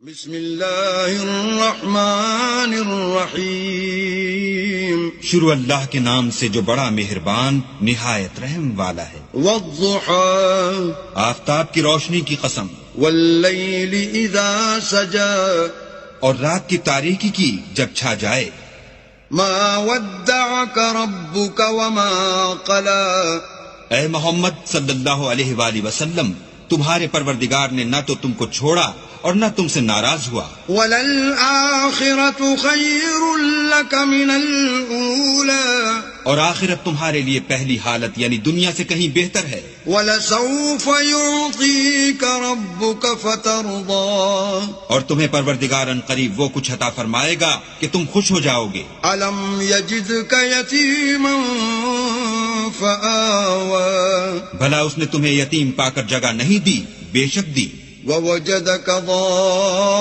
بسم اللہ الرحمن الرحیم، شروع اللہ کے نام سے جو بڑا مہربان نہایت رحم والا ہے۔ والضحى آفتاب کی روشنی کی قسم، واللیل اذا سجا اور رات کی تاریکی کی جب چھا جائے۔ ما ودعك ربك وما قلى، اے محمد صلی اللہ علیہ وآلہ وسلم، تمہارے پروردگار نے نہ تو تم کو چھوڑا اور نہ تم سے ناراض ہوا۔ وَلَلْآخِرَةُ خَيْرٌ لَكَ مِنَ الْأُولَى، اور آخرت تمہارے لیے پہلی حالت یعنی دنیا سے کہیں بہتر ہے۔ وَلَسَوْفَ يُعْطِيكَ رَبُّكَ فَتَرْضَىٰ، اور تمہیں پروردگار ان قریب وہ کچھ عطا فرمائے گا کہ تم خوش ہو جاؤ گے۔ أَلَمْ يَجِدْكَ يَتِيمًا فَآوَىٰ، بھلا اس نے تمہیں یتیم پا کر جگہ نہیں دی؟ بے شک دی۔ وَوَجَدَكَ ضَالًّا